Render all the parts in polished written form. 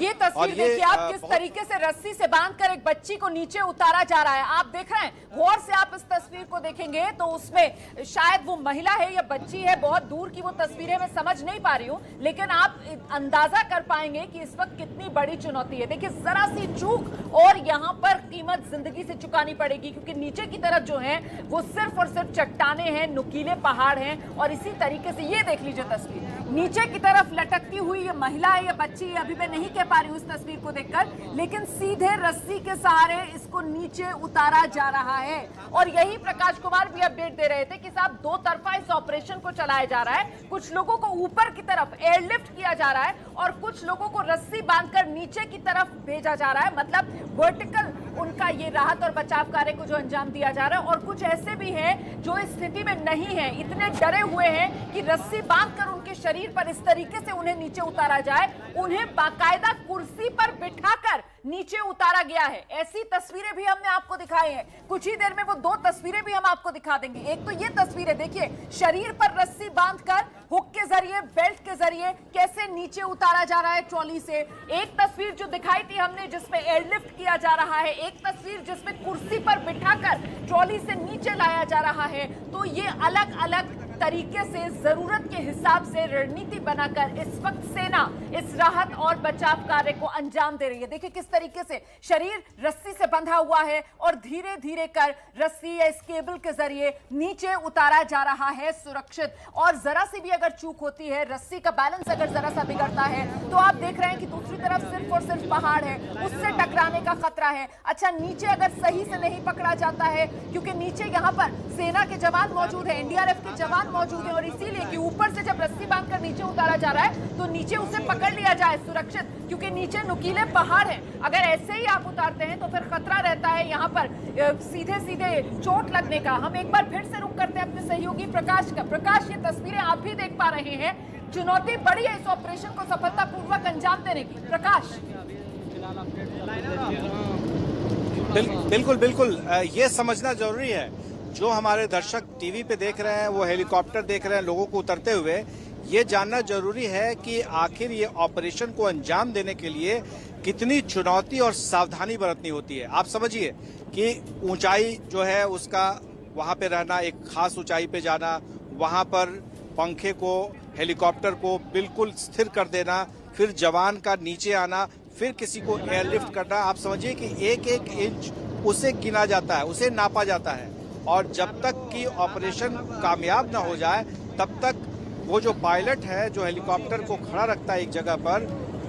ये तस्वीर देखिए आप, किस तरीके से रस्सी से बांधकर एक बच्ची को नीचे उतारा जा रहा है। आप देख रहे हैं, गौर से आप इस तस्वीर को देखेंगे तो उसमें शायद वो महिला है या बच्ची है, बहुत दूर की वो तस्वीरें मैं समझ नहीं पा रही हूं, लेकिन आप अंदाजा कर पाएंगे कि इस वक्त कितनी बड़ी चुनौती है। देखिए जरा सी चूक और यहां पर कीमत जिंदगी से चुकानी पड़ेगी, क्योंकि नीचे की तरफ जो है वो सिर्फ और सिर्फ चट्टाने हैं, नुकीले पहाड़ हैं। और इसी तरीके से ये देख लीजिए तस्वीर, नीचे की तरफ लटकती हुई ये महिला है या बच्ची है, अभी मैं नहीं कह पा रही हूं इस तस्वीर को देखकर, लेकिन सीधे रस्सी के सहारे इसको नीचे उतारा जा रहा है। और यही प्रकाश कुमार भी अपडेट दे रहे थे कि साहब दो तरफा इस ऑपरेशन को चलाया जा रहा है। कुछ लोगों को ऊपर की तरफ एयरलिफ्ट किया जा रहा है और कुछ लोगों को रस्सी बांधकर नीचे की तरफ भेजा जा रहा है, मतलब वर्टिकल उनका ये राहत और बचाव कार्य को जो अंजाम दिया जा रहा है। और कुछ ऐसे भी हैं जो इस स्थिति में नहीं है, इतने डरे हुए हैं कि रस्सी बांधकर उनके शरीर पर इस तरीके से उन्हें नीचे उतारा जाए, उन्हें बाकायदा कुर्सी पर बिठाकर नीचे उतारा गया है। ऐसी तस्वीरें भी हमने आपको दिखाई हैं, कुछ ही देर में वो दो तस्वीरें भी हम आपको दिखा देंगे। एक तो ये तस्वीर है, देखिए शरीर पर रस्सी बांधकर हुक के जरिए, बेल्ट के जरिए कैसे नीचे उतारा जा रहा है ट्रॉली से। एक तस्वीर जो दिखाई थी हमने जिसमें एयरलिफ्ट किया जा रहा है, एक तस्वीर जिसमें कुर्सी पर बिठाकर ट्रॉली से नीचे लाया जा रहा है। तो ये अलग अलग तरीके से जरूरत के हिसाब से रणनीति बनाकर इस वक्त सेना इस राहत और बचाव कार्य को अंजाम दे रही है। देखिए किस तरीके से शरीर रस्सी से बंधा हुआ है और धीरे धीरे कर रस्सी या इस केबल के जरिए नीचे उतारा जा रहा है सुरक्षित। और जरा सी भी अगर चूक होती है, रस्सी का बैलेंस अगर जरा सा बिगड़ता है, तो आप देख रहे हैं कि दूसरी तरफ सिर्फ और सिर्फ पहाड़ है, उससे टकराने का खतरा है। अच्छा, नीचे अगर सही से नहीं पकड़ा जाता है, क्योंकि नीचे यहाँ पर सेना के जवान मौजूद है, एनडीआरएफ के जवान मौजूद है, और इसीलिए कि ऊपर से जब रस्सी बांधकर नीचे उतारा जा रहा है तो नीचे उसे पकड़ लिया जाए सुरक्षित, क्योंकि नीचे नुकीले पहाड़ हैं। अगर ऐसे ही आप उतारते हैं तो फिर खतरा रहता है यहाँ पर सीधे सीधे चोट लगने का। हम एक बार फिर से रुक करते हैं अपने सहयोगी प्रकाश का। प्रकाश, ये तस्वीरें आप भी देख पा रहे हैं, चुनौती बड़ी है इस ऑपरेशन को सफलतापूर्वक अंजाम देने की। प्रकाश, बिल्कुल बिल्कुल, ये समझना जरूरी है, जो हमारे दर्शक टीवी पे देख रहे हैं, वो हेलीकॉप्टर देख रहे हैं लोगों को उतरते हुए, ये जानना जरूरी है कि आखिर ये ऑपरेशन को अंजाम देने के लिए कितनी चुनौती और सावधानी बरतनी होती है। आप समझिए कि ऊंचाई जो है उसका, वहां पे रहना, एक खास ऊंचाई पे जाना, वहां पर पंखे को, हेलीकॉप्टर को बिल्कुल स्थिर कर देना, फिर जवान का नीचे आना, फिर किसी को एयरलिफ्ट करना। आप समझिए कि एक एक इंच उसे गिना जाता है, उसे नापा जाता है, और जब तक कि ऑपरेशन कामयाब ना हो जाए तब तक वो जो पायलट है, जो हेलीकॉप्टर को खड़ा रखता है एक जगह पर,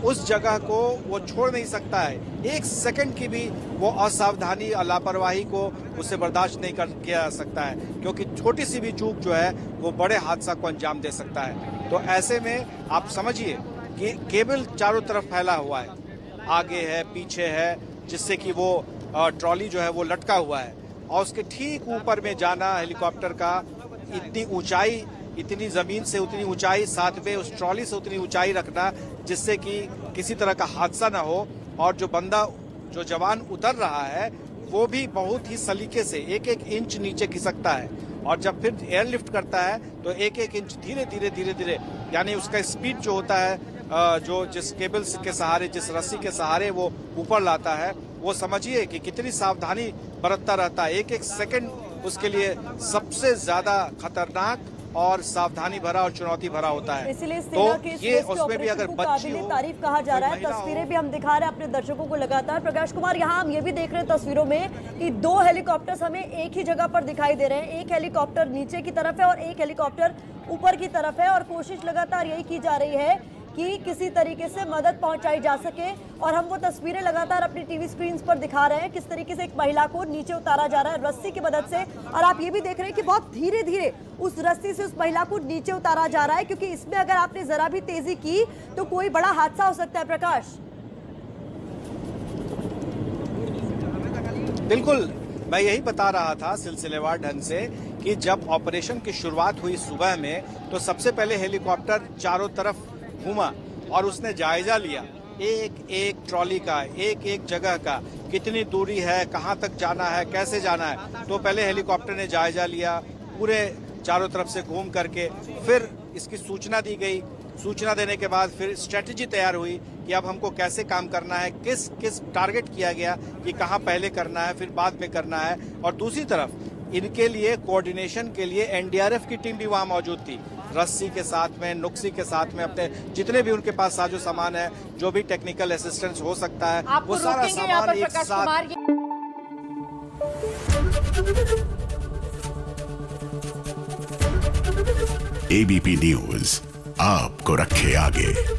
उस जगह को वो छोड़ नहीं सकता है। एक सेकंड की भी वो असावधानी और लापरवाही को उसे बर्दाश्त नहीं कर किया जा सकता है, क्योंकि छोटी सी भी चूक जो है वो बड़े हादसा को अंजाम दे सकता है। तो ऐसे में आप समझिए कि केबल चारों तरफ फैला हुआ है, आगे है, पीछे है, जिससे कि वो ट्रॉली जो है वो लटका हुआ है, और उसके ठीक ऊपर में जाना हेलीकॉप्टर का, इतनी ऊंचाई, इतनी जमीन से उतनी ऊंचाई, साथ में उस ट्रॉली से उतनी ऊंचाई रखना जिससे कि किसी तरह का हादसा ना हो, और जो बंदा, जो जवान उतर रहा है वो भी बहुत ही सलीके से एक एक इंच नीचे खिसकता है, और जब फिर एयरलिफ्ट करता है तो एक एक इंच धीरे धीरे यानी उसका स्पीड जो होता है, जो जिस केबल के सहारे, जिस रस्सी के सहारे वो ऊपर लाता है, वो समझिए कि कितनी सावधानी बरतता रहता है। एक एक सेकंड उसके लिए सबसे ज्यादा खतरनाक और सावधानी भरा और चुनौती भरा होता है। इसलिए तो ये उसमें भी अगर बच्ची हो, तारीफ कहा जा रहा है। तस्वीरें भी हम दिखा रहे हैं अपने दर्शकों को लगातार। प्रकाश कुमार, यहाँ हम ये भी देख रहे हैं तस्वीरों में कि दो हेलीकॉप्टर्स हमें एक ही जगह पर दिखाई दे रहे हैं। एक हेलीकॉप्टर नीचे की तरफ है और एक हेलीकॉप्टर ऊपर की तरफ है, और कोशिश लगातार यही की जा रही है कि किसी तरीके से मदद पहुंचाई जा सके। और हम वो तस्वीरें लगातार अपनी टीवी स्क्रीन पर दिखा रहे हैं, किस तरीके से एक महिला को नीचे उतारा जा रहा है रस्सी की मदद से। और आप ये भी देख रहे हैं कि बहुत धीरे धीरे उस रस्सी से उस महिला को नीचे उतारा जा रहा है, क्योंकि इसमें अगर आपने जरा भी तेजी की तो कोई बड़ा हादसा हो सकता है। प्रकाश, बिल्कुल, मैं यही बता रहा था सिलसिलेवार ढंग से कि जब ऑपरेशन की शुरुआत हुई सुबह में, तो सबसे पहले हेलीकॉप्टर चारों तरफ घूमा और उसने जायजा लिया एक एक ट्रॉली का, एक एक जगह का, कितनी दूरी है, कहां तक जाना है, कैसे जाना है। तो पहले हेलीकॉप्टर ने जायजा लिया, पूरे चारों तरफ से घूम करके, फिर इसकी सूचना दी गई। सूचना देने के बाद फिर स्ट्रेटेजी तैयार हुई कि अब हमको कैसे काम करना है, किस किस टारगेट किया गया कि कहाँ पहले करना है फिर बाद में करना है। और दूसरी तरफ इनके लिए कोऑर्डिनेशन के लिए एनडीआरएफ की टीम भी वहाँ मौजूद थी, रस्सी के साथ में, नुक्सी के साथ में, अपने जितने भी उनके पास साजो सामान है, जो भी टेक्निकल असिस्टेंस हो सकता है, वो सारा सामान एक साथ। एबीपी न्यूज आपको रखे आगे।